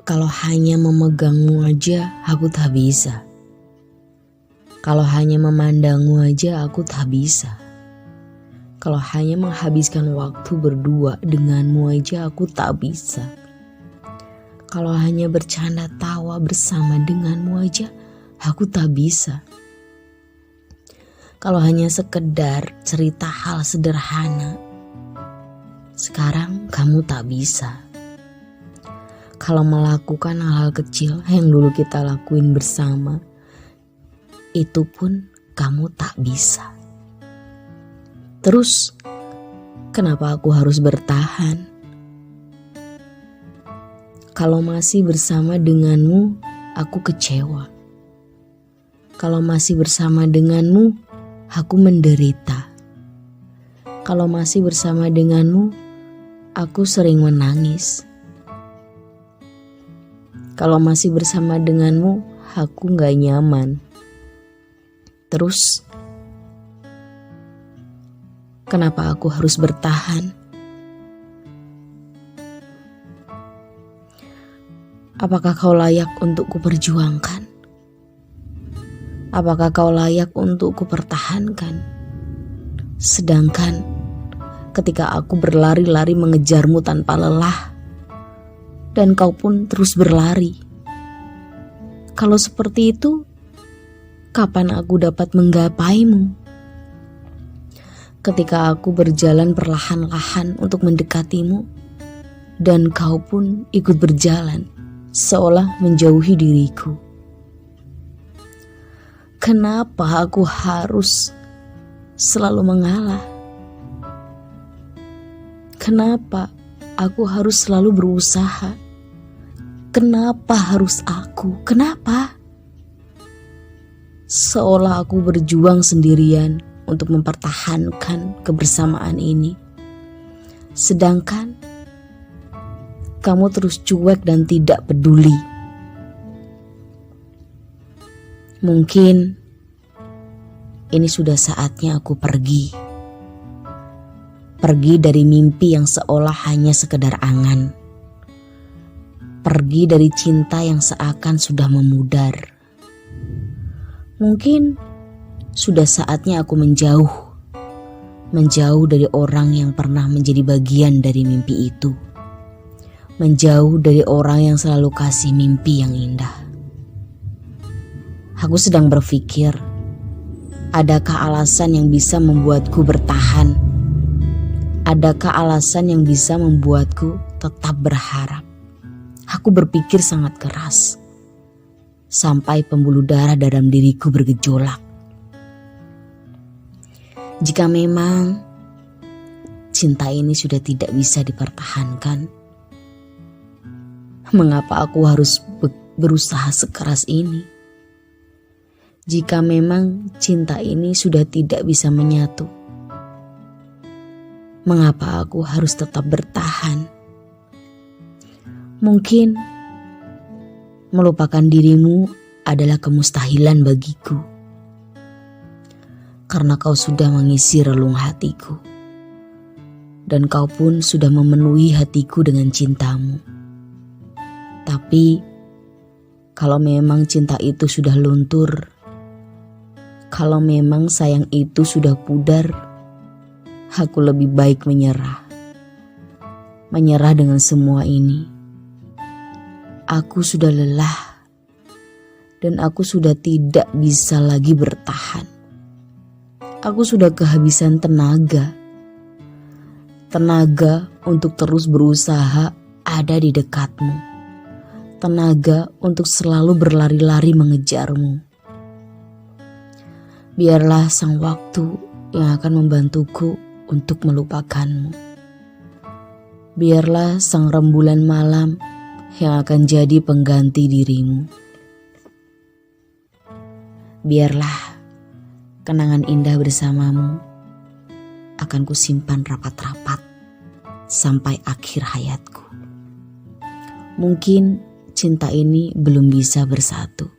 Kalau hanya memegangmu aja, aku tak bisa. Kalau hanya memandangmu aja, aku tak bisa. Kalau hanya menghabiskan waktu berdua denganmu aja, aku tak bisa. Kalau hanya bercanda tawa bersama denganmu aja, aku tak bisa. Kalau hanya sekedar cerita hal sederhana, sekarang kamu tak bisa. Kalau melakukan hal-hal kecil yang dulu kita lakuin bersama, itu pun kamu tak bisa. Terus, kenapa aku harus bertahan? Kalau masih bersama denganmu, aku kecewa. Kalau masih bersama denganmu, aku menderita. Kalau masih bersama denganmu, aku sering menangis. Kalau masih bersama denganmu, aku gak nyaman. Terus, kenapa aku harus bertahan? Apakah kau layak untuk kuperjuangkan? Apakah kau layak untuk kupertahankan? Sedangkan ketika aku berlari-lari mengejarmu tanpa lelah, dan kau pun terus berlari. Kalau seperti itu, kapan aku dapat menggapaimu? Ketika aku berjalan perlahan-lahan untuk mendekatimu, dan kau pun ikut berjalan, seolah menjauhi diriku. Kenapa aku harus selalu mengalah? Kenapa aku harus selalu berusaha? Kenapa harus aku? Kenapa? Seolah aku berjuang sendirian untuk mempertahankan kebersamaan ini. Sedangkan kamu terus cuek dan tidak peduli. Mungkin ini sudah saatnya aku pergi. Pergi dari mimpi yang seolah hanya sekedar angan. Pergi dari cinta yang seakan sudah memudar. Mungkin sudah saatnya aku menjauh. Menjauh dari orang yang pernah menjadi bagian dari mimpi itu. Menjauh dari orang yang selalu kasih mimpi yang indah. Aku sedang berpikir, adakah alasan yang bisa membuatku bertahan? Adakah alasan yang bisa membuatku tetap berharap? Aku berpikir sangat keras, sampai pembuluh darah dalam diriku bergejolak. Jika memang cinta ini sudah tidak bisa dipertahankan, mengapa aku harus berusaha sekeras ini? Jika memang cinta ini sudah tidak bisa menyatu, mengapa aku harus tetap bertahan? Mungkin melupakan dirimu adalah kemustahilan bagiku, karena kau sudah mengisi relung hatiku, dan kau pun sudah memenuhi hatiku dengan cintamu. Tapi kalau memang cinta itu sudah luntur, kalau memang sayang itu sudah pudar, aku lebih baik menyerah. Menyerah dengan semua ini. Aku sudah lelah, dan aku sudah tidak bisa lagi bertahan. Aku sudah kehabisan tenaga. Tenaga untuk terus berusaha ada di dekatmu. Tenaga untuk selalu berlari-lari mengejarmu. Biarlah sang waktu yang akan membantuku untuk melupakanmu. Biarlah sang rembulan malam yang akan jadi pengganti dirimu. Biarlah kenangan indah bersamamu akan kusimpan rapat-rapat sampai akhir hayatku. Mungkin cinta ini belum bisa bersatu.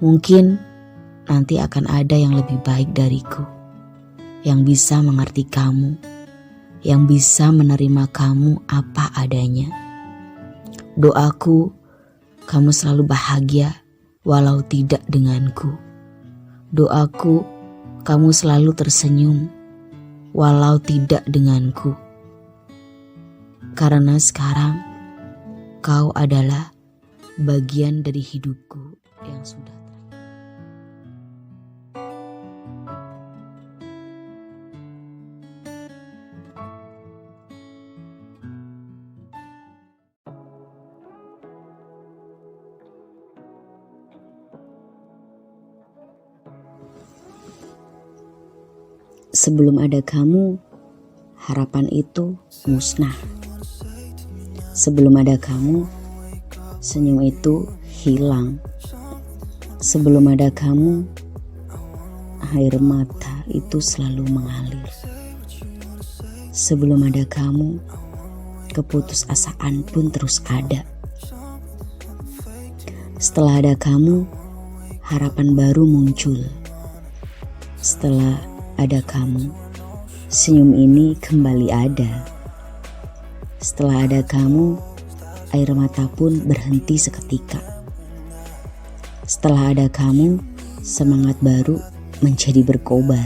Mungkin nanti akan ada yang lebih baik dariku, yang bisa mengerti kamu, yang bisa menerima kamu apa adanya. Doaku, kamu selalu bahagia walau tidak denganku. Doaku, kamu selalu tersenyum walau tidak denganku. Karena sekarang kau adalah bagian dari hidupku yang sudah Sebelum ada kamu, harapan itu musnah. Sebelum ada kamu, senyum itu hilang. Sebelum ada kamu, air mata itu selalu mengalir. Sebelum ada kamu, keputusasaan pun terus ada. Setelah ada kamu, harapan baru muncul. Setelah ada kamu, senyum ini kembali ada. Setelah ada kamu, air mata pun berhenti seketika. Setelah ada kamu, semangat baru menjadi berkobar.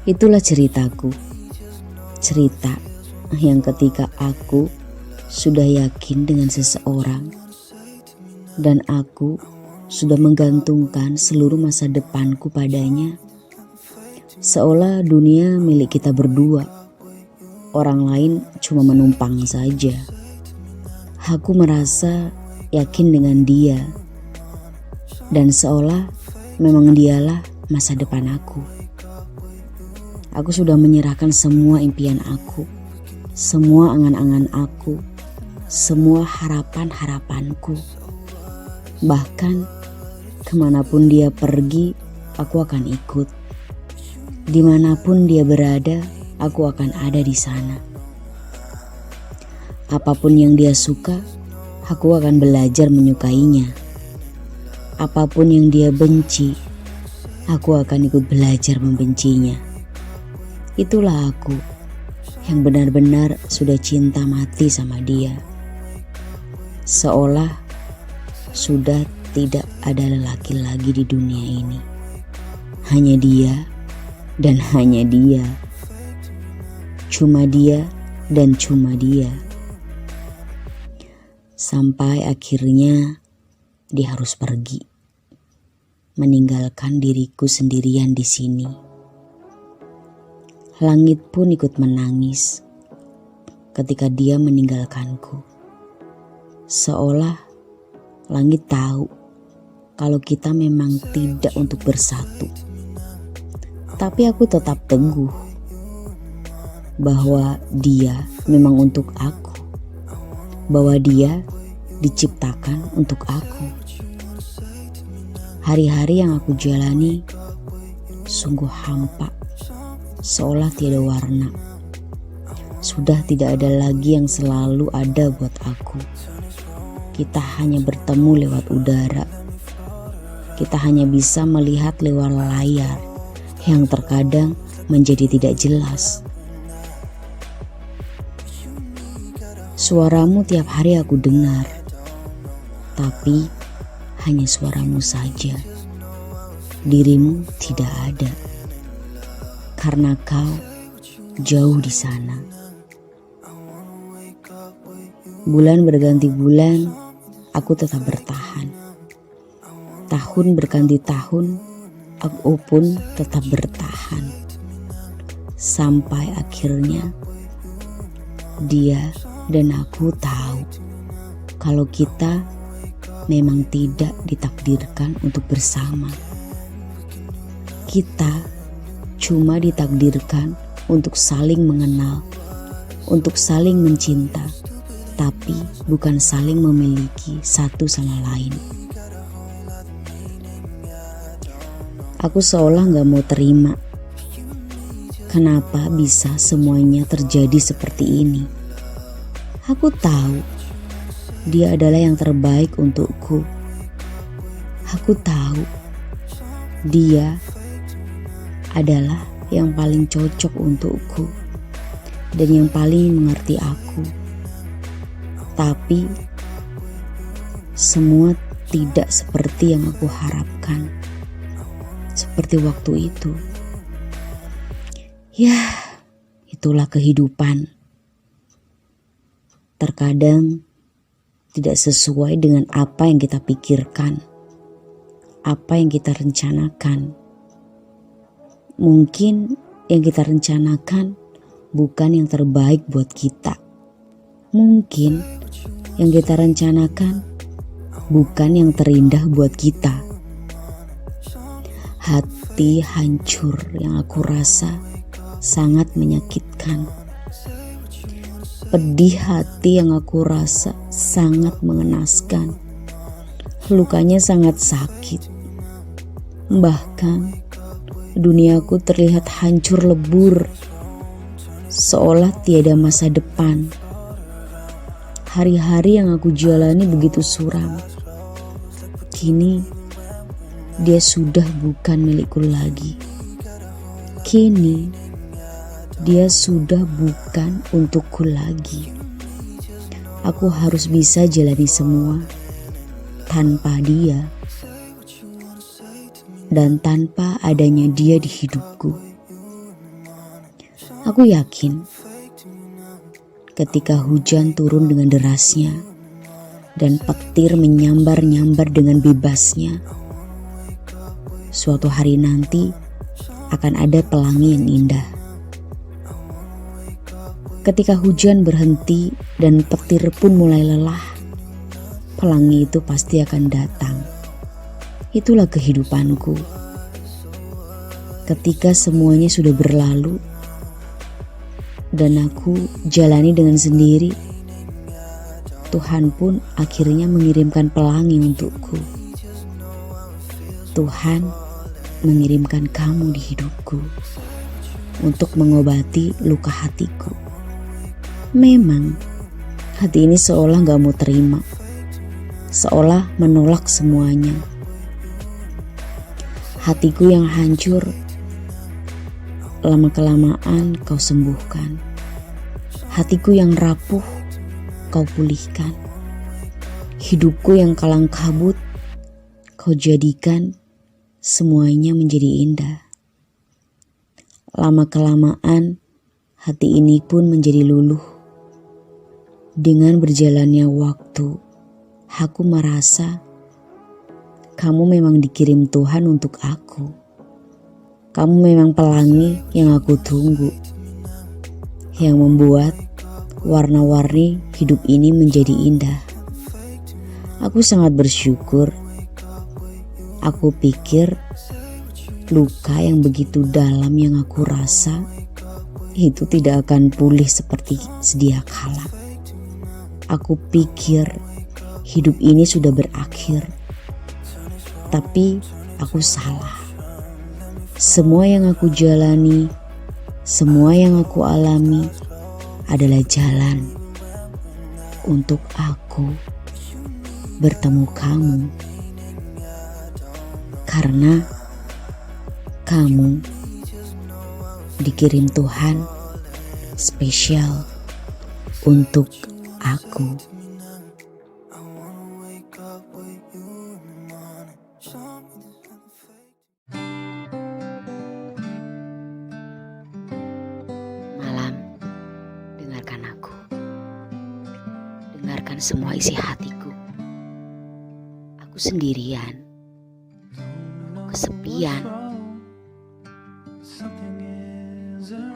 Itulah ceritaku. Cerita yang ketika aku sudah yakin dengan seseorang dan aku sudah menggantungkan seluruh masa depanku padanya, seolah dunia milik kita berdua. Orang lain cuma menumpang saja. Aku merasa yakin dengan dia, dan seolah memang dialah masa depan aku. Aku sudah menyerahkan semua impian aku, semua angan-angan aku, semua harapan-harapanku. Bahkan kemanapun dia pergi, aku akan ikut. Dimanapun dia berada, aku akan ada di sana. Apapun yang dia suka, aku akan belajar menyukainya. Apapun yang dia benci, aku akan ikut belajar membencinya. Itulah aku yang benar-benar sudah cinta mati sama dia. Seolah sudah tidak ada lelaki lagi di dunia ini. Hanya dia dan hanya dia. Cuma dia dan cuma dia. Sampai akhirnya dia harus pergi, meninggalkan diriku sendirian di sini. Langit pun ikut menangis ketika dia meninggalkanku. Seolah langit tahu kalau kita memang tidak untuk bersatu. Tapi aku tetap teguh bahwa dia memang untuk aku, bahwa dia diciptakan untuk aku. Hari-hari yang aku jalani sungguh hampa, seolah tiada warna. Sudah tidak ada lagi yang selalu ada buat aku. Kita hanya bertemu lewat udara. Kita hanya bisa melihat lewat layar yang terkadang menjadi tidak jelas. Suaramu tiap hari aku dengar, tapi hanya suaramu saja. Dirimu tidak ada, karena kau jauh di sana. Bulan berganti bulan, aku tetap bertahan. Tahun berganti tahun, aku pun tetap bertahan. Sampai akhirnya dia dan aku tahu kalau kita memang tidak ditakdirkan untuk bersama. Kita cuma ditakdirkan untuk saling mengenal, untuk saling mencinta, tapi bukan saling memiliki satu sama lain. Aku seolah gak mau terima. Kenapa bisa semuanya terjadi seperti ini? Aku tahu dia adalah yang terbaik untukku. Aku tahu dia adalah yang paling cocok untukku dan yang paling mengerti aku. Tapi semua tidak seperti yang aku harapkan. Seperti waktu itu. Ya, itulah kehidupan. Terkadang tidak sesuai dengan apa yang kita pikirkan, apa yang kita rencanakan. Mungkin yang kita rencanakan bukan yang terbaik buat kita. Mungkin yang kita rencanakan bukan yang terindah buat kita. Hati hancur yang aku rasa sangat menyakitkan. Pedih hati yang aku rasa sangat mengenaskan. Lukanya sangat sakit. Bahkan duniaku terlihat hancur lebur, seolah tiada masa depan. Hari-hari yang aku jalani begitu suram. Kini dia sudah bukan milikku lagi. Kini dia sudah bukan untukku lagi. Aku harus bisa jalani semua tanpa dia dan tanpa adanya dia di hidupku. Aku yakin ketika hujan turun dengan derasnya dan petir menyambar-nyambar dengan bebasnya, suatu hari nanti akan ada pelangi yang indah. Ketika hujan berhenti dan petir pun mulai lelah, pelangi itu pasti akan datang. Itulah kehidupanku. Ketika semuanya sudah berlalu dan aku jalani dengan sendiri, Tuhan pun akhirnya mengirimkan pelangi untukku. Tuhan mengirimkan kamu di hidupku untuk mengobati luka hatiku. Memang hati ini seolah gak mau terima, seolah menolak semuanya. Hatiku yang hancur, lama-kelamaan kau sembuhkan. Hatiku yang rapuh, kau pulihkan. Hidupku yang kalang kabut, kau jadikan semuanya menjadi indah. Lama-kelamaan hati ini pun menjadi luluh. Dengan berjalannya waktu, aku merasa kamu memang dikirim Tuhan untuk aku. Kamu memang pelangi yang aku tunggu, yang membuat warna-warni hidup ini menjadi indah. Aku sangat bersyukur. Aku pikir luka yang begitu dalam yang aku rasa itu tidak akan pulih seperti sedia kala. Aku pikir hidup ini sudah berakhir, tapi aku salah. Semua yang aku jalani, semua yang aku alami adalah jalan untuk aku bertemu kamu. Karena kamu dikirim Tuhan spesial untuk aku. Malam, dengarkan aku. Dengarkan semua isi hatiku. Aku sendirian. Kesepian.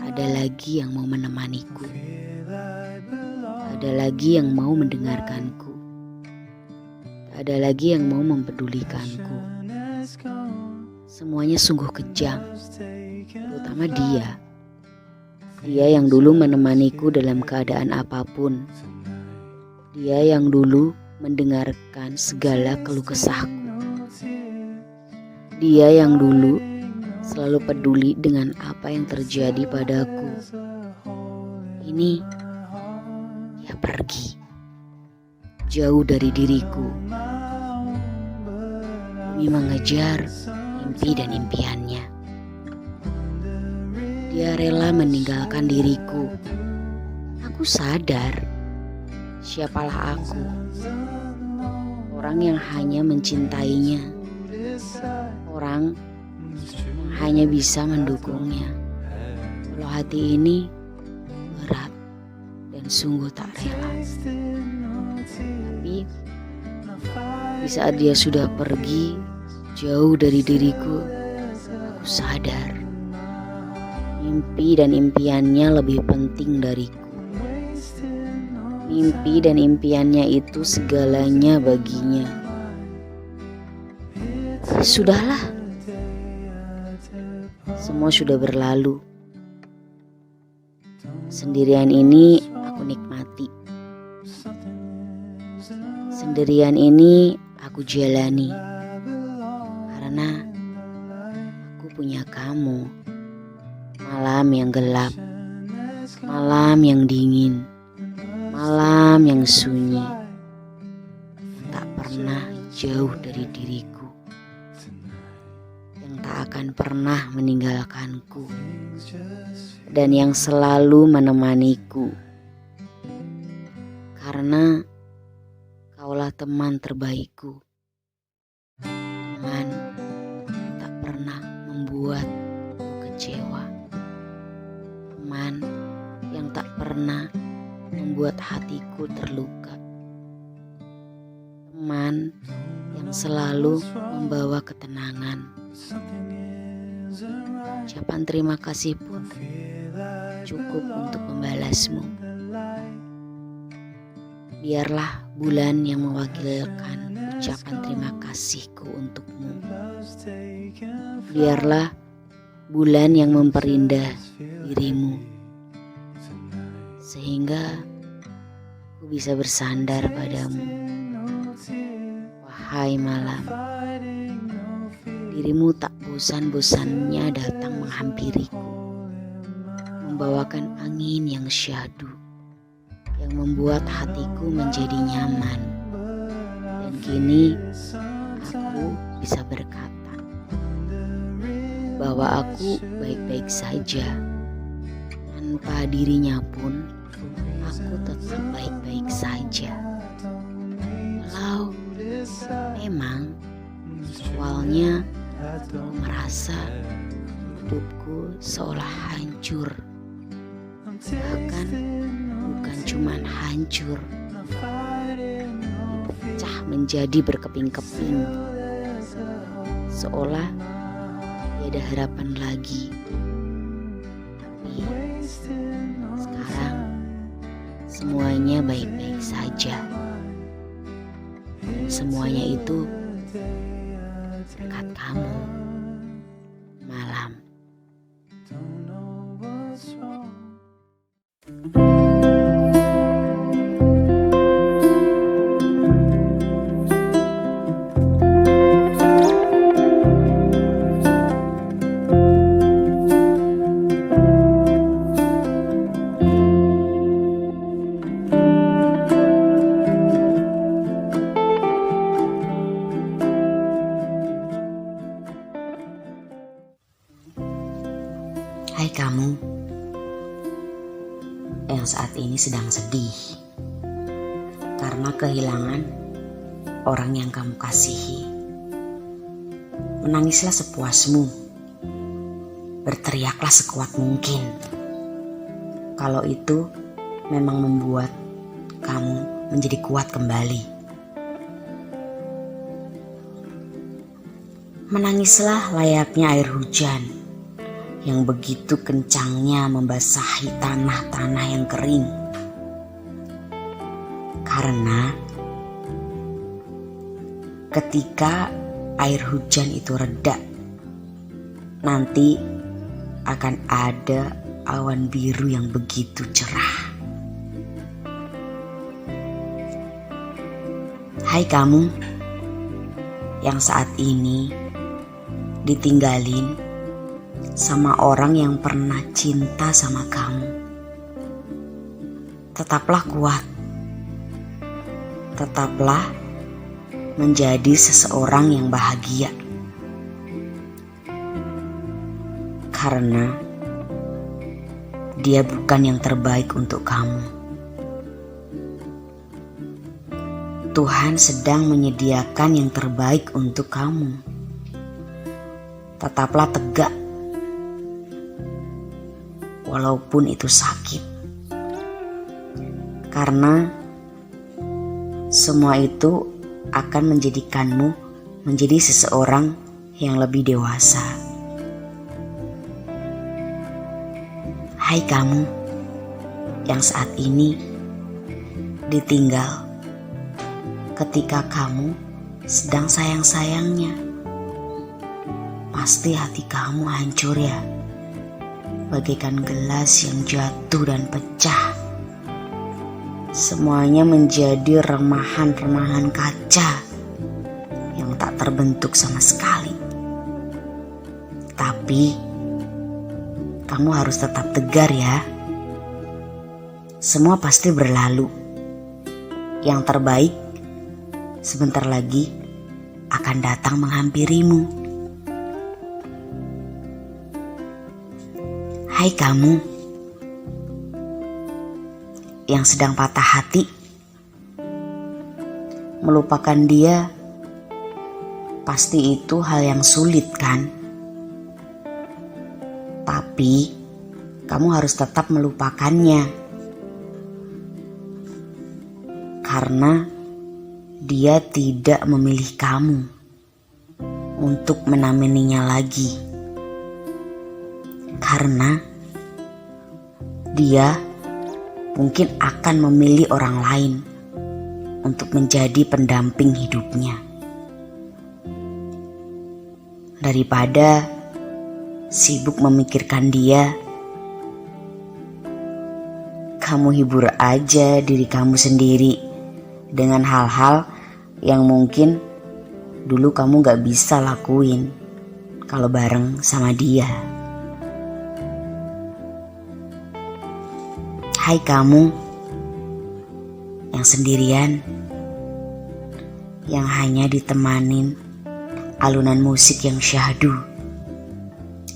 Ada lagi yang mau menemaniku. Ada lagi yang mau mendengarkanku. Ada lagi yang mau mempedulikanku. Semuanya sungguh kejam, terutama dia. Dia yang dulu menemaniku dalam keadaan apapun. Dia yang dulu mendengarkan segala keluh kesahku. Dia yang dulu selalu peduli dengan apa yang terjadi padaku. Ini dia pergi jauh dari diriku demi mengejar mimpi dan impiannya. Dia rela meninggalkan diriku. Aku sadar siapalah aku, orang yang hanya mencintainya, orang yang hanya bisa mendukungnya. Walau hati ini berat dan sungguh tak rela. Tapi di saat dia sudah pergi jauh dari diriku, aku sadar mimpi dan impiannya lebih penting dariku. Mimpi dan impiannya itu segalanya baginya. Sudahlah, semua sudah berlalu. Sendirian ini aku nikmati. Sendirian ini aku jalani. Karena aku punya kamu. Malam yang gelap, malam yang dingin, malam yang sunyi, tak pernah jauh dari diriku, yang tak akan pernah meninggalkanku, dan yang selalu menemaniku. Karena kaulah teman terbaikku, teman yang tak pernah membuatku kecewa, teman yang tak pernah membuat hatiku terluka, teman yang selalu membawa ketenangan. Ucapan terima kasih pun cukup untuk membalasmu. Biarlah bulan yang mewakilkan ucapan terima kasihku untukmu. Biarlah bulan yang memperindah dirimu, sehingga aku bisa bersandar padamu. Wahai malam, dirimu tak bosan-bosannya datang menghampiriku, membawakan angin yang syahdu, yang membuat hatiku menjadi nyaman. Dan kini aku bisa berkata bahwa aku baik-baik saja. Tanpa dirinya pun aku tetap baik-baik saja. Walau memang awalnya aku merasa hidupku seolah hancur. Bahkan bukan cuman hancur, pecah menjadi berkeping-keping, seolah tiada harapan lagi. Tapi sekarang semuanya baik-baik saja, dan semuanya itu berkat kamu, malam. Hai kamu yang saat ini sedang sedih karena kehilangan orang yang kamu kasihi. Menangislah sepuasmu, berteriaklah sekuat mungkin. Kalau itu memang membuat kamu menjadi kuat kembali. Menangislah layaknya air hujan yang begitu kencangnya membasahi tanah-tanah yang kering. Karena ketika air hujan itu reda, nanti akan ada awan biru yang begitu cerah. Hai kamu yang saat ini ditinggalin sama orang yang pernah cinta sama kamu. Tetaplah kuat. Tetaplah menjadi seseorang yang bahagia. Karena dia bukan yang terbaik untuk kamu. Tuhan sedang menyediakan yang terbaik untuk kamu. Tetaplah tegak, walaupun itu sakit. Karena semua itu akan menjadikanmu menjadi seseorang yang lebih dewasa. Hai kamu yang saat ini ditinggal ketika kamu sedang sayang-sayangnya. Pasti hati kamu hancur ya, bagaikan gelas yang jatuh dan pecah. Semuanya menjadi remahan-remahan kaca yang tak terbentuk sama sekali. Tapi kamu harus tetap tegar ya. Semua pasti berlalu. Yang terbaik sebentar lagi akan datang menghampirimu. Hai kamu yang sedang patah hati, melupakan dia pasti itu hal yang sulit kan? Tapi kamu harus tetap melupakannya, karena dia tidak memilih kamu untuk menemaninya lagi. Karena dia mungkin akan memilih orang lain untuk menjadi pendamping hidupnya. Daripada sibuk memikirkan dia, kamu hibur aja diri kamu sendiri dengan hal-hal yang mungkin dulu kamu gak bisa lakuin kalau bareng sama dia. Hai kamu yang sendirian, yang hanya ditemanin alunan musik yang syahdu.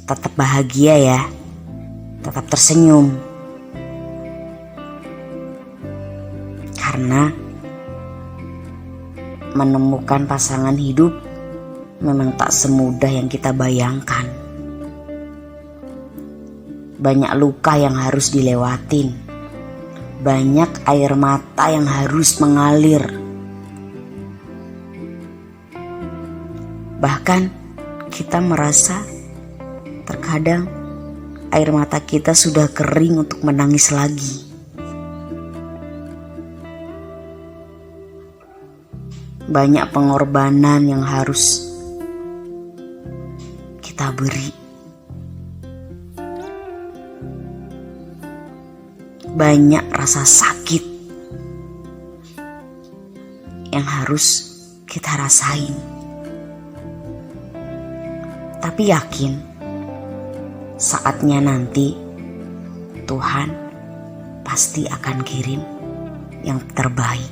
Tetap bahagia ya, tetap tersenyum. Karena menemukan pasangan hidup memang tak semudah yang kita bayangkan. Banyak luka yang harus dilewatin. Banyak air mata yang harus mengalir. Bahkan kita merasa terkadang air mata kita sudah kering untuk menangis lagi. Banyak pengorbanan yang harus kita beri. Banyak rasa sakit yang harus kita rasain. Tapi yakin saatnya nanti Tuhan pasti akan kirim yang terbaik.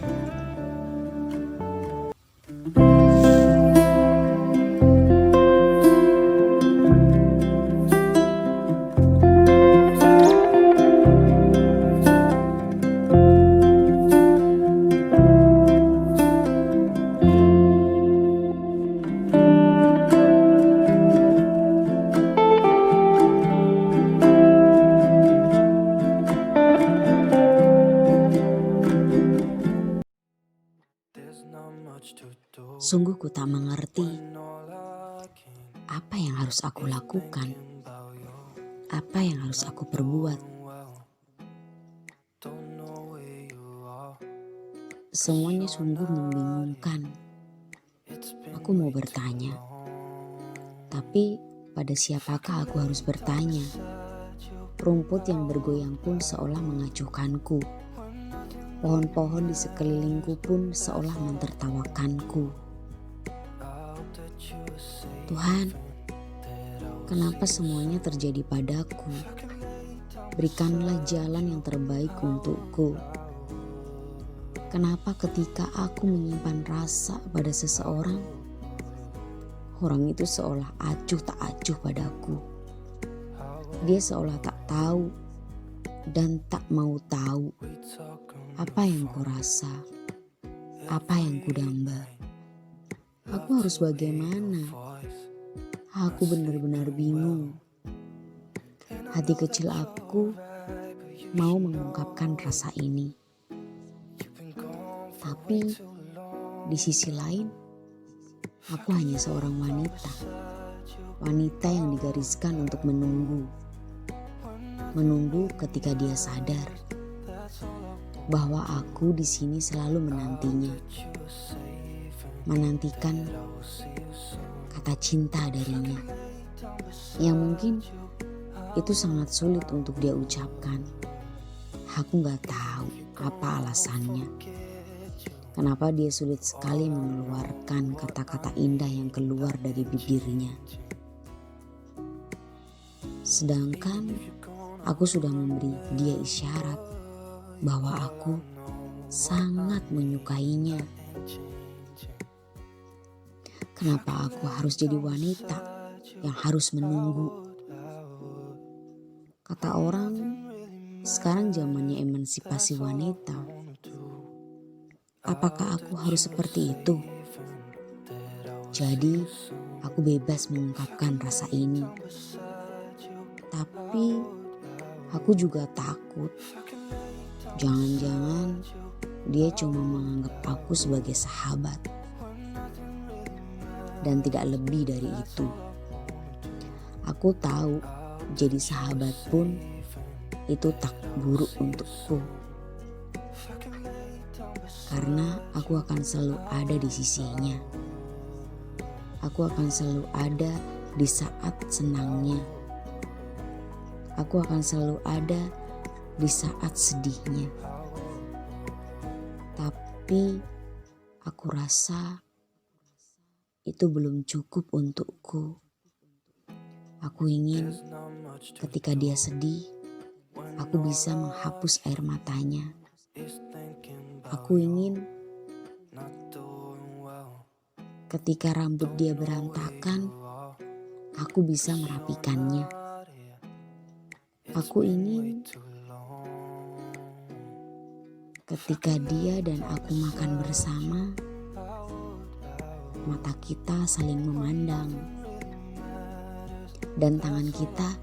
Sungguh ku tak mengerti apa yang harus aku lakukan, apa yang harus aku perbuat. Semuanya sungguh membingungkan. Aku mau bertanya, tapi pada siapakah aku harus bertanya? Rumput yang bergoyang pun seolah mengacuhkanku. Pohon-pohon di sekelilingku pun seolah mentertawakanku. Tuhan, kenapa semuanya terjadi padaku? Berikanlah jalan yang terbaik untukku. Kenapa ketika aku menyimpan rasa pada seseorang, orang itu seolah acuh tak acuh padaku. Dia seolah tak tahu dan tak mau tahu apa yang ku rasa. apa yang kudamba. Aku harus bagaimana? Aku benar-benar bingung. Hati kecil aku mau mengungkapkan rasa ini. Tapi di sisi lain, aku hanya seorang wanita. Wanita yang digariskan untuk menunggu. Menunggu ketika dia sadar bahwa aku di sini selalu menantinya. Menantikan kata cinta darinya. Yang mungkin itu sangat sulit untuk dia ucapkan. Aku gak tahu apa alasannya. Kenapa dia sulit sekali mengeluarkan kata-kata indah yang keluar dari bibirnya. Sedangkan aku sudah memberi dia isyarat bahwa aku sangat menyukainya. Kenapa aku harus jadi wanita yang harus menunggu? Kata orang, sekarang zamannya emansipasi wanita. Apakah aku harus seperti itu? Jadi, aku bebas mengungkapkan rasa ini. Tapi, aku juga takut. Jangan-jangan dia cuma menganggap aku sebagai sahabat. Dan tidak lebih dari itu. Aku tahu jadi sahabat pun itu tak buruk untukku. Karena aku akan selalu ada di sisinya. Aku akan selalu ada di saat senangnya. Aku akan selalu ada di saat sedihnya. Tapi aku rasa itu belum cukup untukku. Aku ingin ketika dia sedih, aku bisa menghapus air matanya. Aku ingin ketika rambut dia berantakan, aku bisa merapikannya. Aku ingin ketika dia dan aku makan bersama, mata kita saling memandang dan tangan kita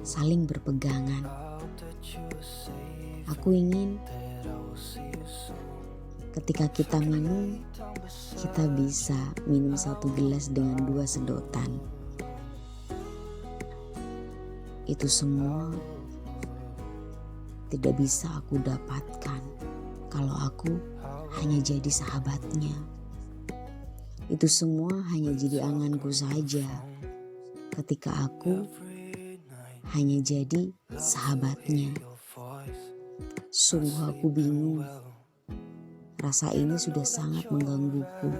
saling berpegangan. Aku ingin ketika kita minum, kita bisa minum 1 gelas dengan 2 sedotan. Itu semua tidak bisa aku dapatkan kalau aku hanya jadi sahabatnya. Itu semua hanya jadi anganku saja ketika aku hanya jadi sahabatnya. Sungguh aku bingung. Rasa ini sudah sangat menggangguku.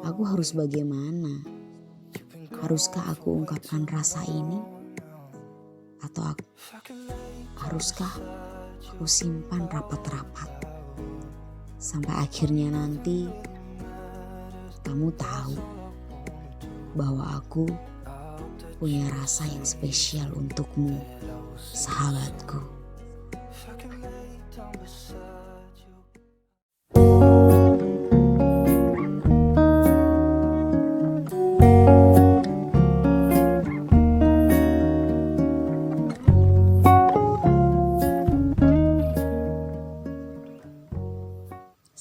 Aku harus bagaimana? Haruskah aku ungkapkan rasa ini? Atau haruskah aku simpan rapat-rapat? Sampai akhirnya nanti kamu tahu bahwa aku punya rasa yang spesial untukmu, sahabatku.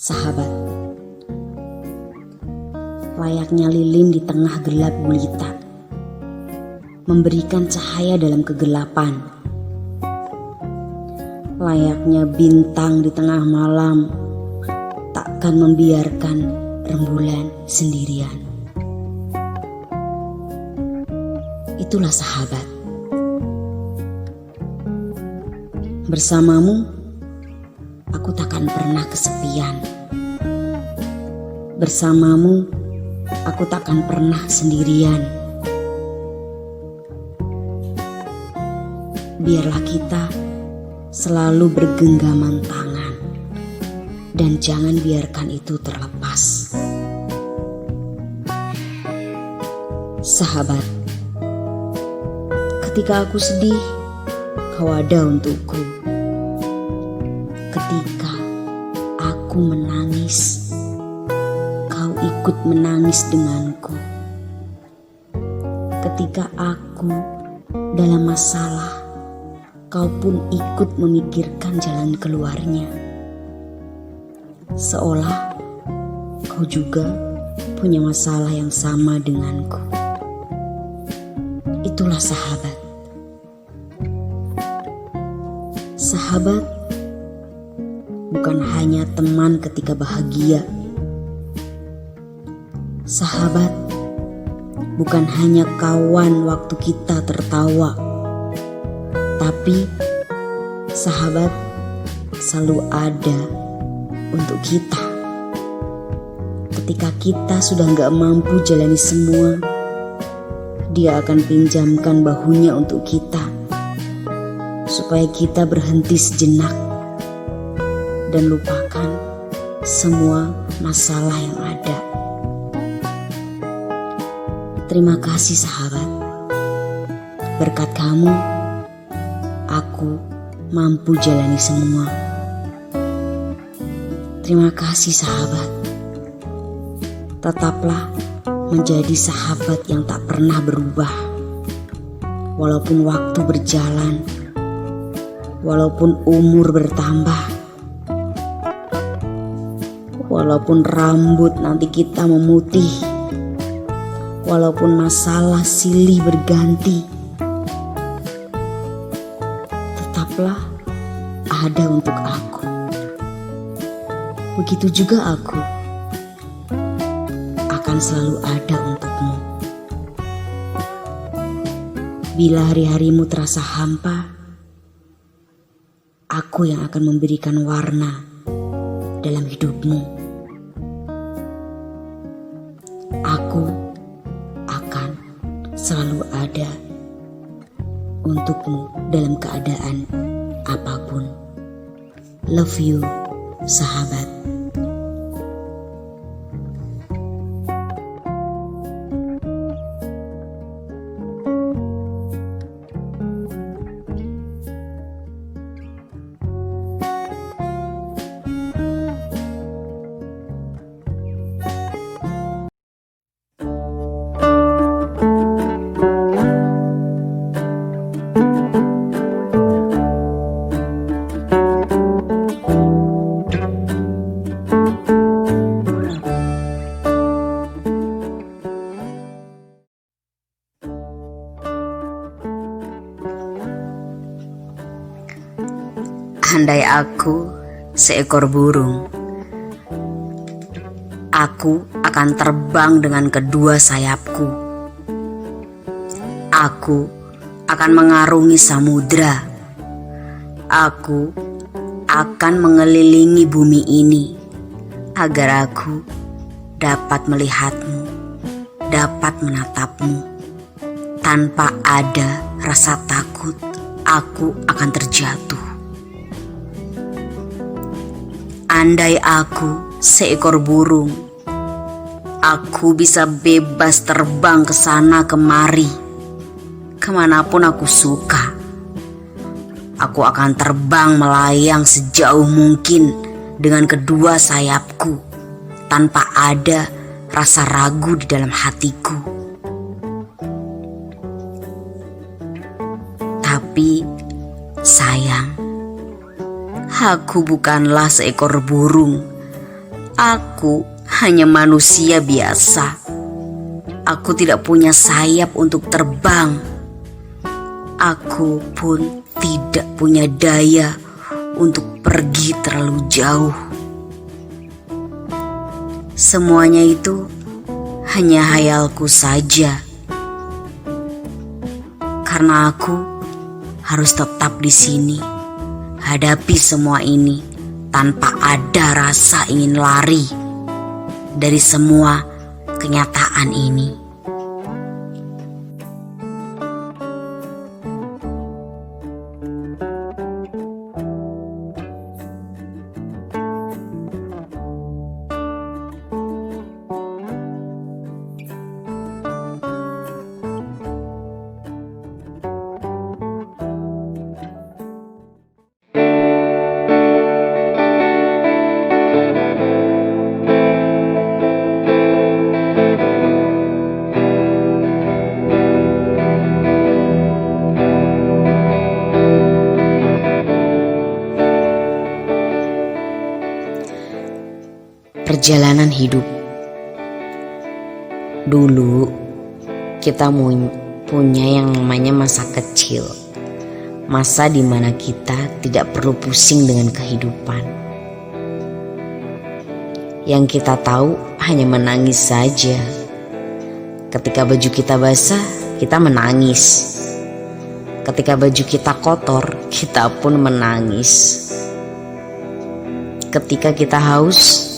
Sahabat, layaknya lilin di tengah gelap gulita, memberikan cahaya dalam kegelapan. Layaknya bintang di tengah malam, takkan membiarkan rembulan sendirian. Itulah sahabat. Bersamamu, aku takkan pernah kesepian. Bersamamu, aku takkan pernah sendirian. Biarlah kita selalu bergenggaman tangan dan jangan biarkan itu terlepas. Sahabat, ketika aku sedih, kau ada untukku. Ketika aku menangis, ikut menangis denganku. Ketika aku dalam masalah, kau pun ikut memikirkan jalan keluarnya. Seolah kau juga punya masalah yang sama denganku. Itulah sahabat. Sahabat bukan hanya teman ketika bahagia. Sahabat bukan hanya kawan waktu kita tertawa. Tapi sahabat selalu ada untuk kita. Ketika kita sudah gak mampu jalani semua, dia akan pinjamkan bahunya untuk kita, supaya kita berhenti sejenak dan lupakan semua masalah yang ada. Terima kasih sahabat. Berkat kamu, aku mampu jalani semua. Terima kasih sahabat. Tetaplah menjadi sahabat yang tak pernah berubah. Walaupun waktu berjalan, walaupun umur bertambah, walaupun rambut nanti kita memutih, walaupun masalah silih berganti, tetaplah ada untuk aku. Begitu juga aku akan selalu ada untukmu. Bila hari-harimu terasa hampa, aku yang akan memberikan warna dalam hidupmu. Aku akan selalu ada untukmu dalam keadaan apapun. Love you, sahabat. Andai aku seekor burung, aku akan terbang dengan kedua sayapku. Aku akan mengarungi samudra. Aku akan mengelilingi bumi ini agar aku dapat melihatmu, dapat menatapmu. Tanpa ada rasa takut, aku akan terjatuh. Andai aku seekor burung, aku bisa bebas terbang ke sana kemari, kemanapun aku suka. Aku akan terbang melayang sejauh mungkin dengan kedua sayapku, tanpa ada rasa ragu di dalam hatiku. Tapi sayang, aku bukanlah seekor burung. Aku hanya manusia biasa. Aku tidak punya sayap untuk terbang. Aku pun tidak punya daya untuk pergi terlalu jauh. Semuanya itu hanya hayalku saja. Karena aku harus tetap di sini, hadapi semua ini tanpa ada rasa ingin lari dari semua kenyataan ini. perjalanan hidup. Dulu kita punya yang namanya masa kecil, masa dimana kita tidak perlu pusing dengan kehidupan. Yang kita tahu hanya menangis saja. Ketika baju kita basah, kita menangis. Ketika baju kita kotor, kita pun menangis. Ketika kita haus,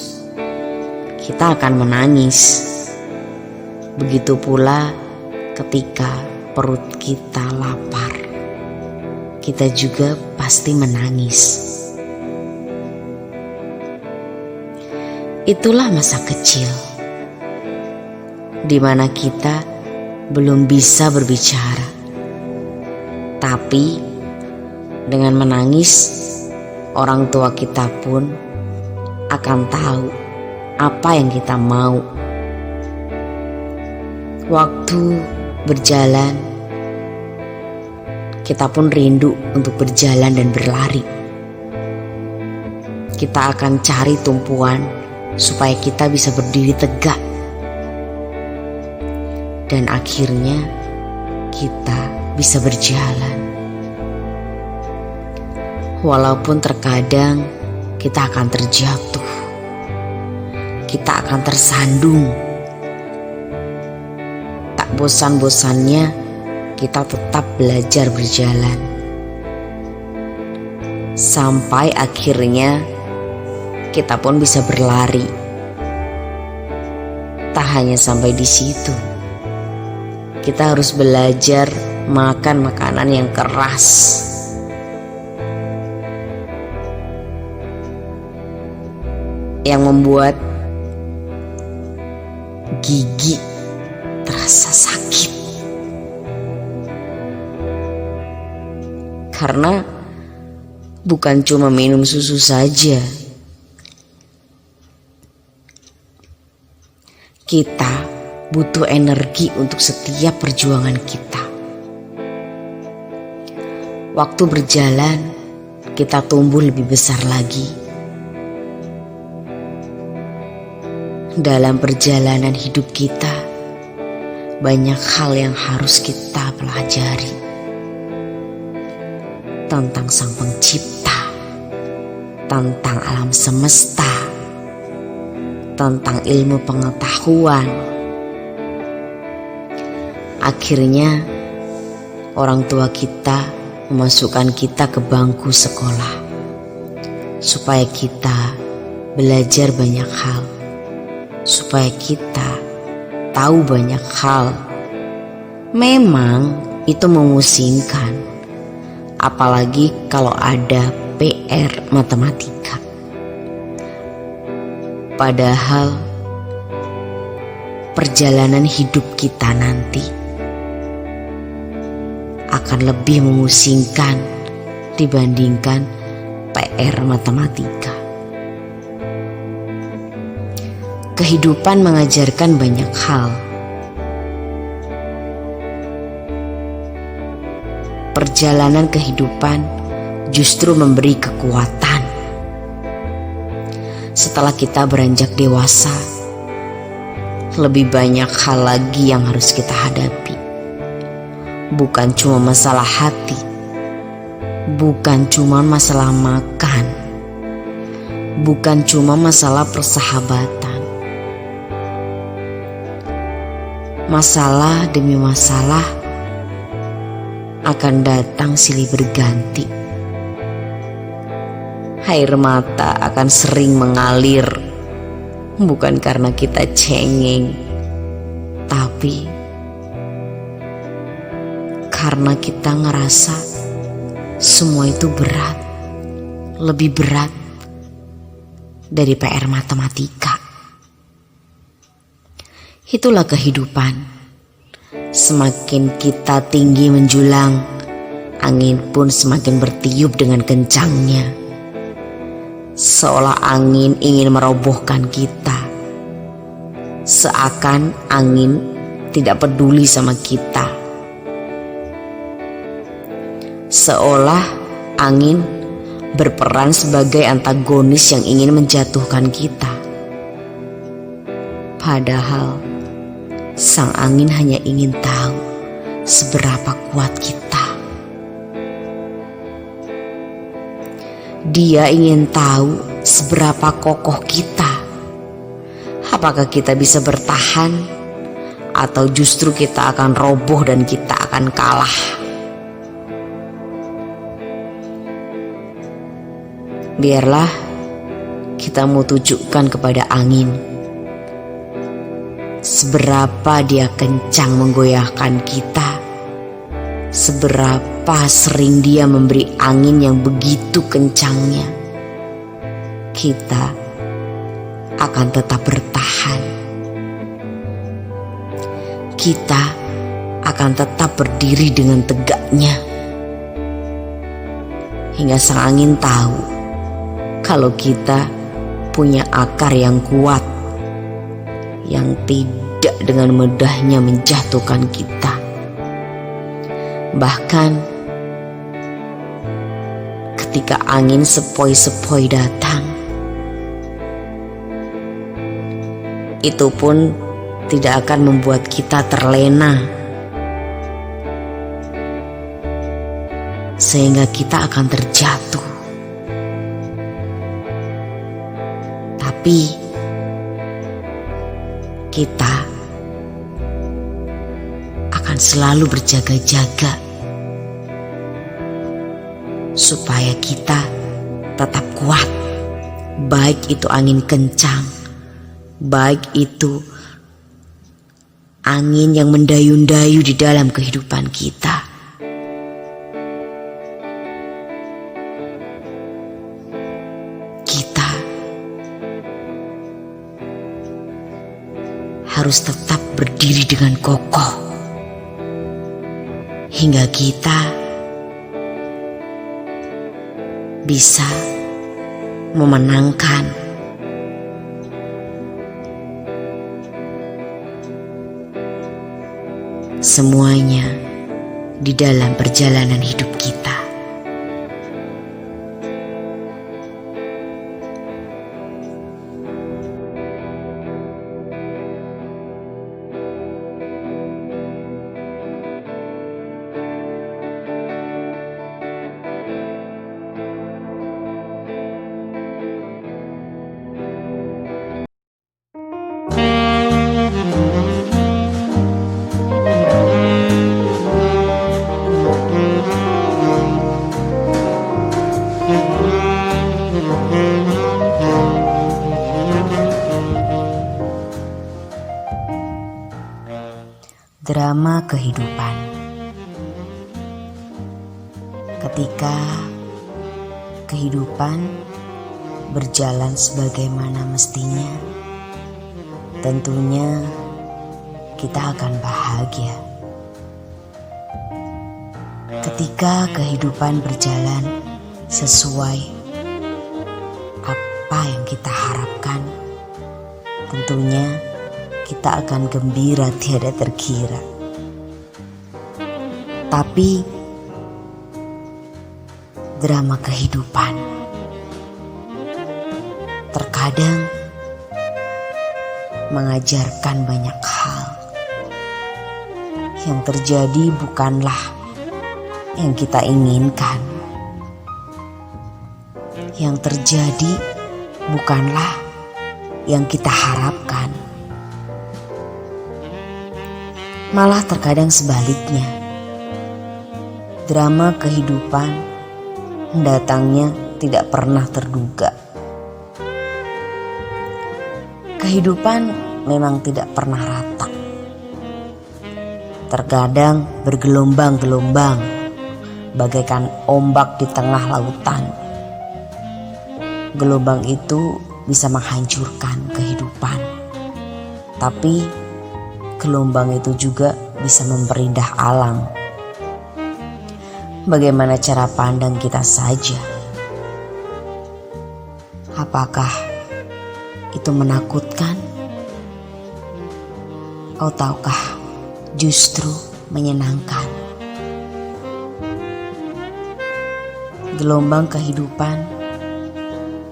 kita akan menangis. Begitu pula ketika perut kita lapar, kita juga pasti menangis. Itulah masa kecil, di mana kita belum bisa berbicara. Tapi dengan menangis, orang tua kita pun akan tahu apa yang kita mau. Waktu berjalan, kita pun rindu untuk berjalan dan berlari. Kita akan cari tumpuan supaya kita bisa berdiri tegak. Dan akhirnya kita bisa berjalan. Walaupun terkadang kita akan terjatuh, kita akan tersandung. Tak bosan-bosannya kita tetap belajar berjalan. Sampai akhirnya kita pun bisa berlari. Tak hanya sampai di situ, kita harus belajar makan makanan yang keras. Yang membuat gigi terasa sakit. Karena bukan cuma minum susu saja. Kita butuh energi untuk setiap perjuangan kita. Waktu berjalan, kita tumbuh lebih besar lagi. Dalam perjalanan hidup kita, banyak hal yang harus kita pelajari. Tentang Sang Pencipta, tentang alam semesta, tentang ilmu pengetahuan. Akhirnya, orang tua kita memasukkan kita ke bangku sekolah supaya kita belajar banyak hal, supaya kita tahu banyak hal. Memang itu memusingkan, apalagi kalau ada PR matematika. Padahal perjalanan hidup kita nanti akan lebih memusingkan dibandingkan PR matematika. Kehidupan mengajarkan banyak hal. Perjalanan kehidupan justru memberi kekuatan. Setelah kita beranjak dewasa, lebih banyak hal lagi yang harus kita hadapi. Bukan cuma masalah hati, bukan cuma masalah makan, bukan cuma masalah persahabatan. Masalah demi masalah akan datang silih berganti. Air mata akan sering mengalir, bukan karena kita cengeng, tapi karena kita ngerasa semua itu berat, lebih berat dari PR matematika. Itulah kehidupan. Semakin kita tinggi menjulang, angin pun semakin bertiup dengan kencangnya. Seolah angin ingin merobohkan kita. Seakan angin tidak peduli sama kita. Seolah angin berperan sebagai antagonis yang ingin menjatuhkan kita. Padahal sang angin hanya ingin tahu seberapa kuat kita. Dia ingin tahu seberapa kokoh kita. Apakah kita bisa bertahan atau justru kita akan roboh dan kita akan kalah. Biarlah kita mau tunjukkan kepada angin seberapa dia kencang menggoyahkan kita, seberapa sering dia memberi angin yang begitu kencangnya. Kita akan tetap bertahan. Kita akan tetap berdiri dengan tegaknya. Hingga sang angin tahu kalau kita punya akar yang kuat, yang tidak dengan mudahnya menjatuhkan kita. Bahkan ketika angin sepoi-sepoi datang, itu pun tidak akan membuat kita terlena, sehingga kita akan terjatuh. Tapi kita akan selalu berjaga-jaga supaya kita tetap kuat, baik itu angin kencang, baik itu angin yang mendayu-dayu di dalam kehidupan kita. Kita harus tetap berdiri dengan kokoh hingga kita bisa memenangkan semuanya di dalam perjalanan hidup kita. Drama kehidupan. Ketika kehidupan berjalan sebagaimana mestinya, tentunya kita akan bahagia. Ketika kehidupan berjalan sesuai apa yang kita harapkan, tentunya kita akan gembira tiada terkira. Tapi drama kehidupan terkadang mengajarkan banyak hal. Yang terjadi bukanlah yang kita inginkan. Yang terjadi bukanlah yang kita harapkan. Malah terkadang sebaliknya. Drama kehidupan datangnya tidak pernah terduga. Kehidupan memang tidak pernah rata. Terkadang bergelombang-gelombang bagaikan ombak di tengah lautan. Gelombang itu bisa menghancurkan kehidupan. Tapi gelombang itu juga bisa memperindah alam. Bagaimana cara pandang kita saja. Apakah itu menakutkan? Ataukah justru menyenangkan? Gelombang kehidupan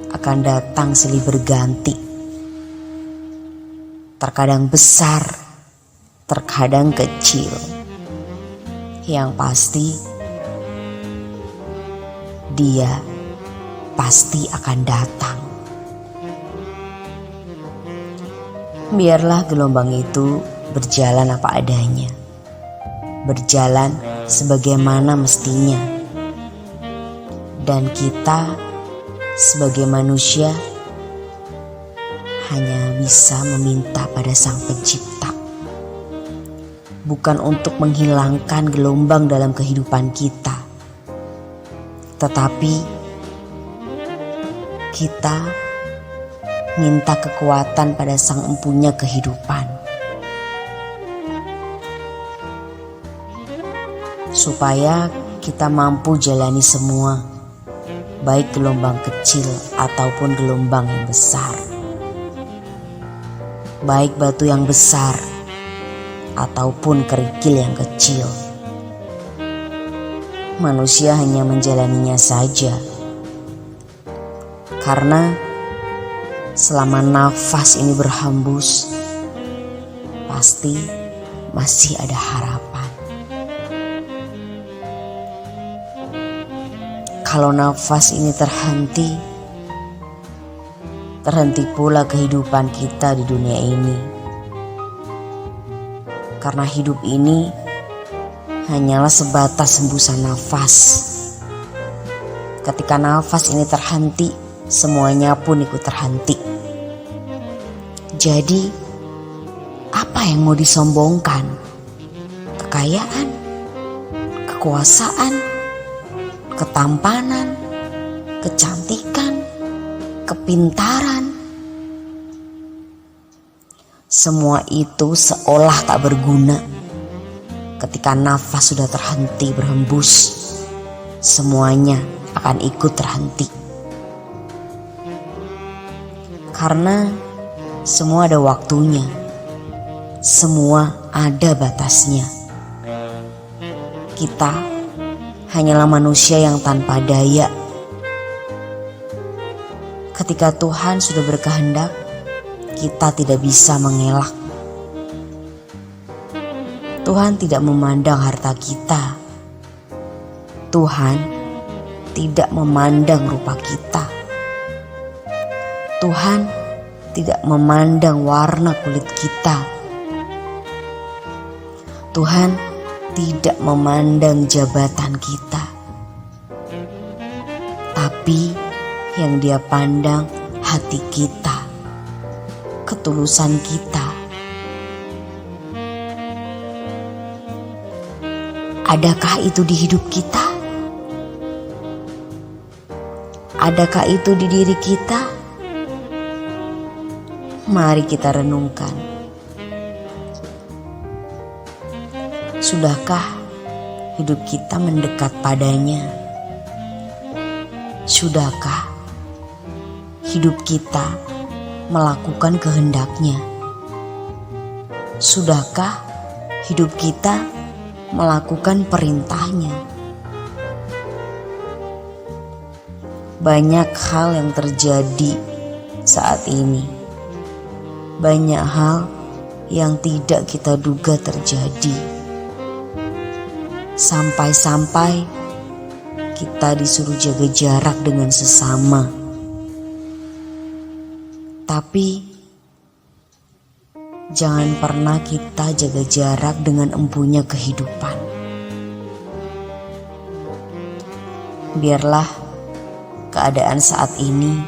akan datang silih berganti. terkadang besar, terkadang kecil. Yang pasti, dia pasti akan datang. Biarlah gelombang itu berjalan apa adanya, berjalan sebagaimana mestinya. Dan kita sebagai manusia hanya bisa meminta pada Sang Pencipta, bukan untuk menghilangkan gelombang dalam kehidupan kita, tetapi kita minta kekuatan pada Sang Empunya kehidupan, supaya kita mampu jalani semua, baik gelombang kecil ataupun gelombang yang besar, baik batu yang besar ataupun kerikil yang kecil. Manusia hanya menjalaninya saja, karena selama nafas ini berhembus, pasti masih ada harapan. Kalau nafas ini terhenti pula kehidupan kita di dunia ini. Karena hidup ini hanyalah sebatas hembusan nafas. Ketika nafas ini terhenti, semuanya pun ikut terhenti. Jadi, apa yang mau disombongkan? Kekayaan, kekuasaan, ketampanan, kecantikan, kepintaran. Semua itu seolah tak berguna. Ketika nafas sudah terhenti berhembus, semuanya akan ikut terhenti. Karena semua ada waktunya, semua ada batasnya. Kita hanyalah manusia yang tanpa daya. Ketika Tuhan sudah berkehendak, kita tidak bisa mengelak. Tuhan tidak memandang harta kita. Tuhan tidak memandang rupa kita. Tuhan tidak memandang warna kulit kita. Tuhan tidak memandang jabatan kita. Tapi yang Dia pandang hati kita, ketulusan kita. Adakah itu di hidup kita? Adakah itu di diri kita? Mari kita renungkan. Sudahkah hidup kita mendekat padanya? Sudahkah hidup kita melakukan kehendaknya? Sudahkah hidup kita melakukan perintahnya? Banyak hal yang terjadi saat ini. Banyak hal yang tidak kita duga terjadi. Sampai-sampai kita disuruh jaga jarak dengan sesama. Tapi jangan pernah kita jaga jarak dengan empunya kehidupan. Biarlah keadaan saat ini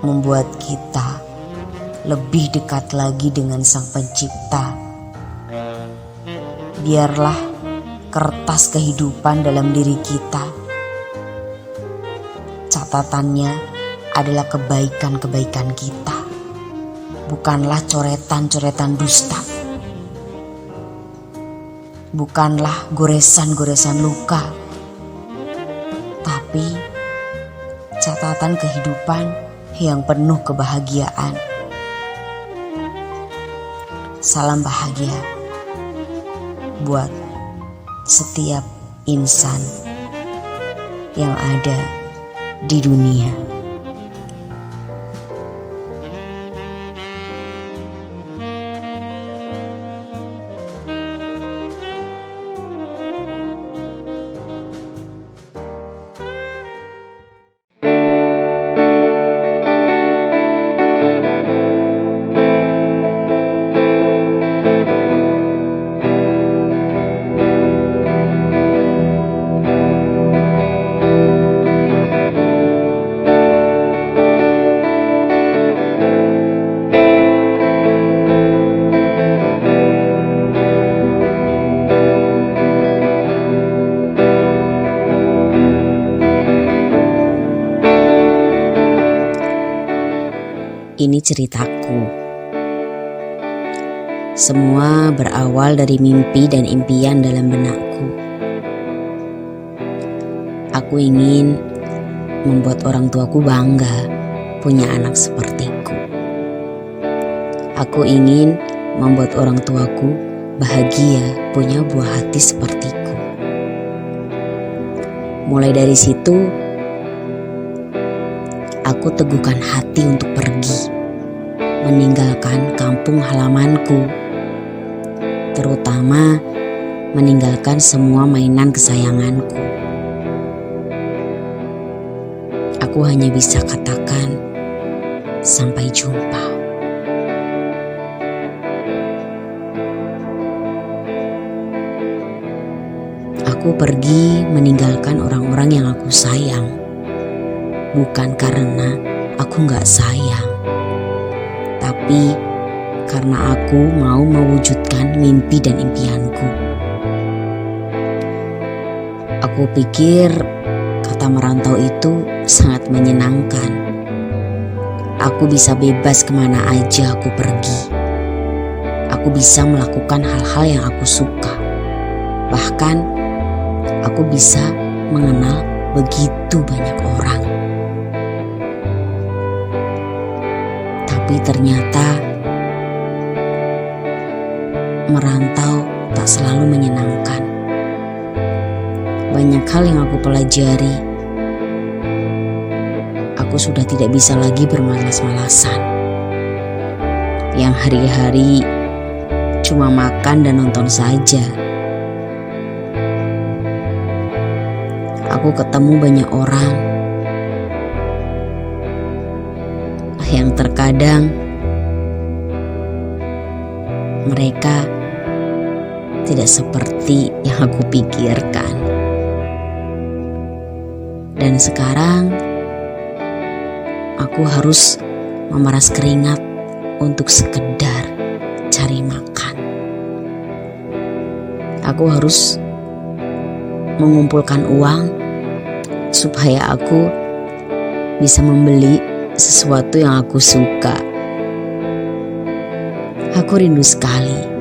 membuat kita lebih dekat lagi dengan Sang Pencipta. Biarlah kertas kehidupan dalam diri kita, catatannya adalah kebaikan-kebaikan kita, bukanlah coretan-coretan dusta, bukanlah goresan-goresan luka, tapi catatan kehidupan yang penuh kebahagiaan. Salam bahagia buat setiap insan yang ada di dunia. Ini ceritaku. Semua berawal dari mimpi dan impian dalam benakku. Aku ingin membuat orang tuaku bangga punya anak sepertiku. Aku ingin membuat orang tuaku bahagia punya buah hati sepertiku. Mulai dari situ, aku teguhkan hati untuk pergi, meninggalkan kampung halamanku, terutama meninggalkan semua mainan kesayanganku. Aku hanya bisa katakan sampai jumpa. Aku pergi meninggalkan orang-orang yang aku sayang. Bukan karena aku gak sayang, tapi karena aku mau mewujudkan mimpi dan impianku. Aku pikir kata merantau itu sangat menyenangkan. Aku bisa bebas kemana aja aku pergi. Aku bisa melakukan hal-hal yang aku suka. Bahkan aku bisa mengenal begitu banyak orang. Tapi ternyata merantau tak selalu menyenangkan. Banyak hal yang aku pelajari. Aku sudah tidak bisa lagi bermalas-malasan. Yang hari-hari cuma makan dan nonton saja. Aku ketemu banyak orang yang terkadang mereka tidak seperti yang aku pikirkan. Dan sekarang aku harus memeras keringat untuk sekedar cari makan. Aku harus mengumpulkan uang supaya aku bisa membeli sesuatu yang aku suka. Aku rindu sekali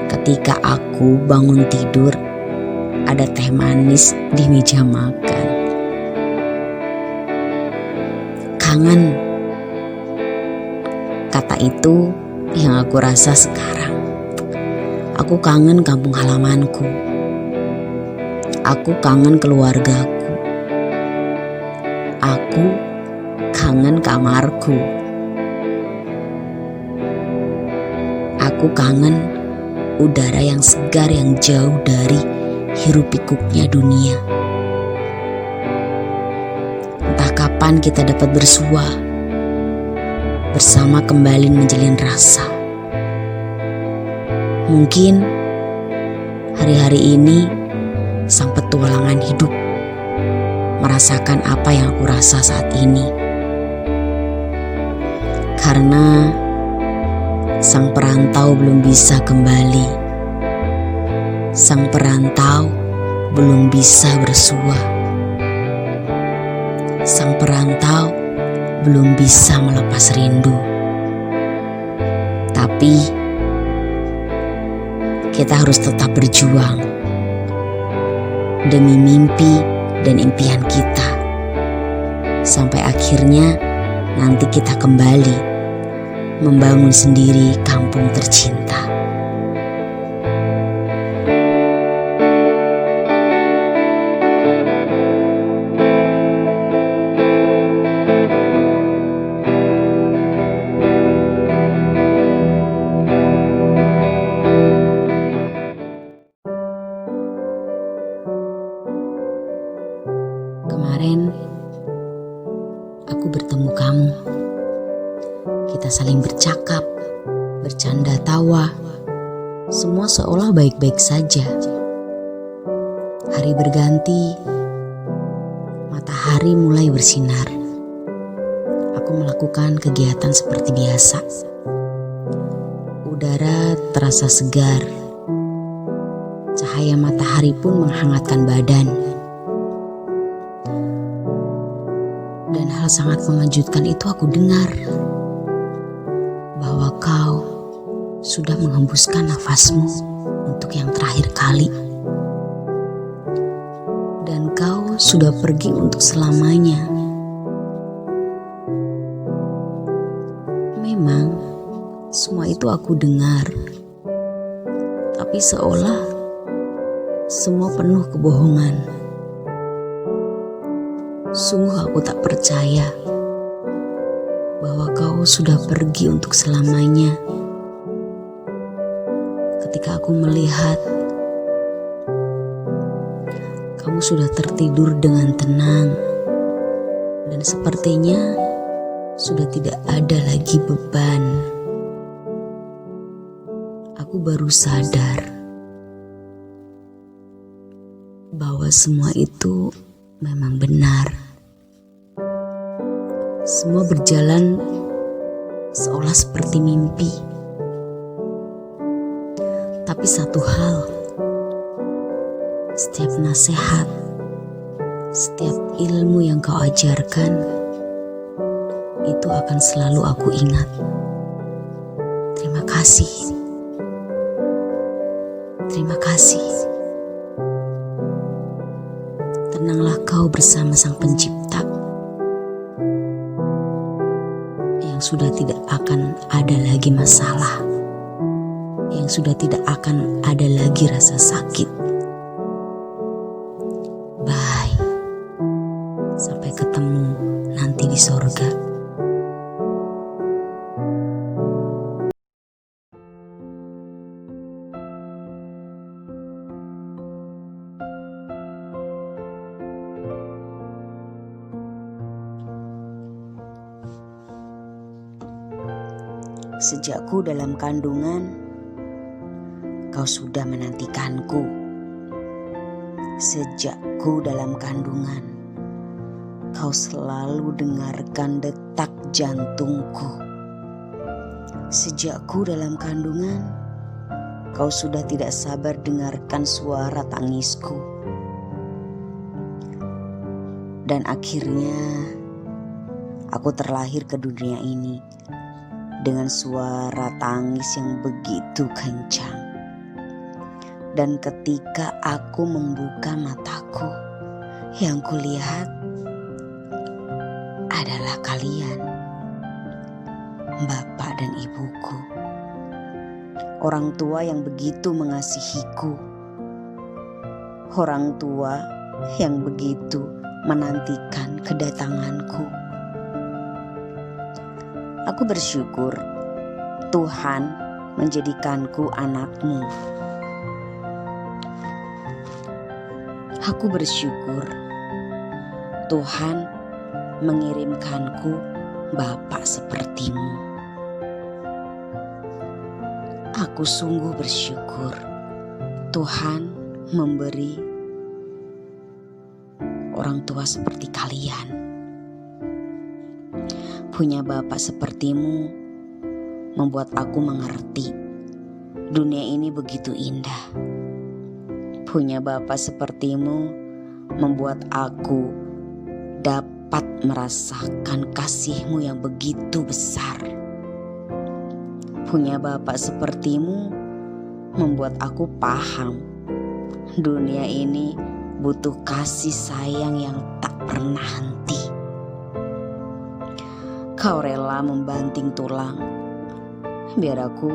ketika aku bangun tidur ada teh manis di meja makan. Kangen, kata itu yang aku rasa sekarang. Aku kangen kampung halamanku. Aku kangen keluargaku. Aku kangen kamarku. Aku kangen udara yang segar yang jauh dari hiruk-pikuknya dunia. Entah kapan kita dapat bersua bersama kembali menjalin rasa. Mungkin hari-hari ini sang petualangan hidup merasakan apa yang aku rasa saat ini. Karena sang perantau belum bisa kembali. Sang perantau belum bisa bersua. Sang perantau belum bisa melepas rindu. Tapi kita harus tetap berjuang demi mimpi dan impian kita. Sampai akhirnya nanti kita kembali membangun sendiri kampung tercinta. Kemarin aku bertemu kamu. Kita saling bercakap, bercanda tawa. Semua seolah baik-baik saja. Hari berganti, matahari mulai bersinar. Aku melakukan kegiatan seperti biasa. Udara terasa segar. Cahaya matahari pun menghangatkan badan. Dan hal sangat mengejutkan itu aku dengar bahwa kau sudah menghembuskan nafasmu untuk yang terakhir kali. Dan kau sudah pergi untuk selamanya. Memang semua itu aku dengar, tapi seolah semua penuh kebohongan. Sungguh aku tak percaya bahwa kau sudah pergi untuk selamanya. Ketika aku melihat kamu sudah tertidur dengan tenang dan sepertinya sudah tidak ada lagi beban, aku baru sadar bahwa semua itu memang benar. Semua berjalan seolah seperti mimpi. Tapi satu hal, setiap nasihat, setiap ilmu yang kau ajarkan, itu akan selalu aku ingat. Terima kasih. Terima kasih. Tenanglah kau bersama Sang Pencipta, yang sudah tidak akan ada lagi masalah, yang sudah tidak akan ada lagi rasa sakit. Bye. Sampai ketemu nanti di sorga. Sejakku dalam kandungan, kau sudah menantikanku. Sejakku dalam kandungan, kau selalu dengarkan detak jantungku. Sejakku dalam kandungan, kau sudah tidak sabar dengarkan suara tangisku. Dan akhirnya, aku terlahir ke dunia ini dengan suara tangis yang begitu kencang. Dan ketika aku membuka mataku, yang kulihat adalah kalian, Bapak dan Ibuku. Orang tua yang begitu mengasihiku. Orang tua yang begitu menantikan kedatanganku. Aku bersyukur Tuhan menjadikanku anakmu. Aku bersyukur Tuhan mengirimkanku bapak sepertimu. Aku sungguh bersyukur Tuhan memberi orang tua seperti kalian. Punya bapak sepertimu membuat aku mengerti dunia ini begitu indah. Punya bapak sepertimu membuat aku dapat merasakan kasihmu yang begitu besar. Punya bapak sepertimu membuat aku paham dunia ini butuh kasih sayang yang tak pernah henti. Kau rela membanting tulang biar aku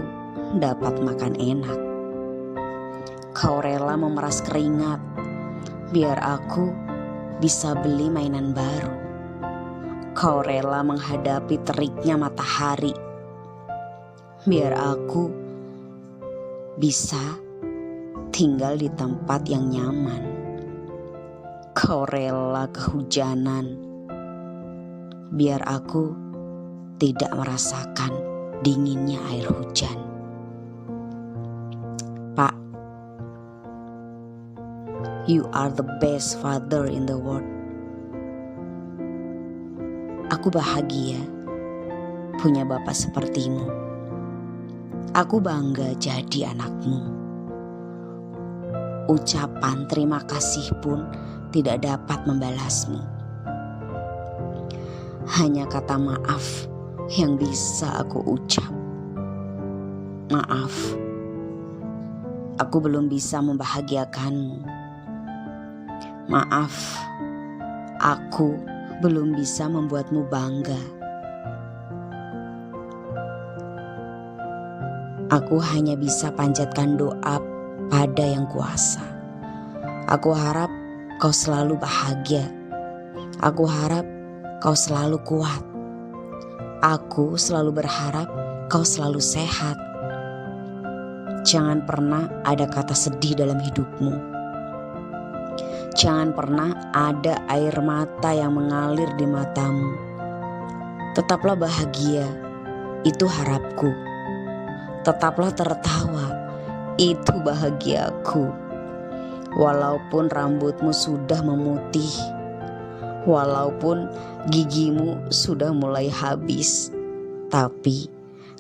dapat makan enak. Kau rela memeras keringat biar aku bisa beli mainan baru. Kau rela menghadapi teriknya matahari biar aku bisa tinggal di tempat yang nyaman. Kau rela kehujanan biar aku tidak merasakan dinginnya air hujan. Pak, you are the best father in the world. Aku bahagia punya bapak sepertimu. Aku bangga jadi anakmu. Ucapan terima kasih pun tidak dapat membalasmu. hanya kata maaf yang bisa aku ucap. Maaf, aku belum bisa membahagiakanmu. Maaf, aku belum bisa membuatmu bangga. Aku hanya bisa panjatkan doa pada Yang Kuasa. Aku harap kau selalu bahagia. Aku harap kau selalu kuat. Aku selalu berharap kau selalu sehat. Jangan pernah ada kata sedih dalam hidupmu. Jangan pernah ada air mata yang mengalir di matamu. Tetaplah bahagia, itu harapku. Tetaplah tertawa, itu bahagiaku. Walaupun rambutmu sudah memutih, walaupun gigimu sudah mulai habis, tapi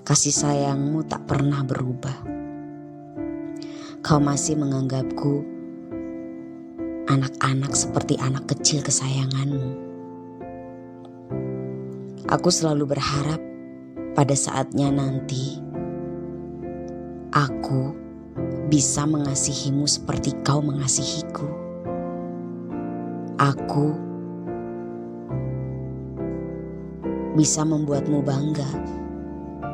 kasih sayangmu tak pernah berubah. Kau masih menganggapku anak-anak seperti anak kecil kesayanganmu. Aku selalu berharap pada saatnya nanti aku bisa mengasihimu seperti kau mengasihiku. Aku bisa membuatmu bangga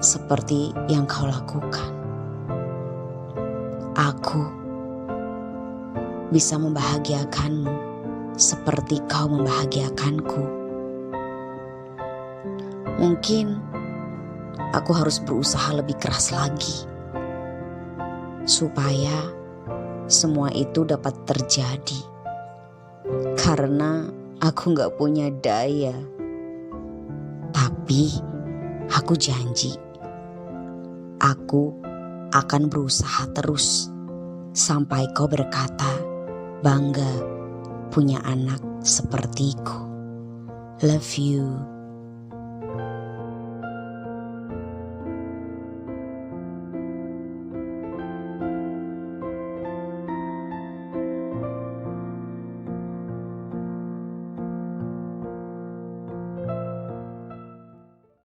seperti yang kau lakukan. Aku bisa membahagiakanmu seperti kau membahagiakanku. Mungkin aku harus berusaha lebih keras lagi supaya semua itu dapat terjadi. Karena aku gak punya daya. Tapi aku janji, aku akan berusaha terus sampai kau berkata bangga punya anak sepertiku. Love you.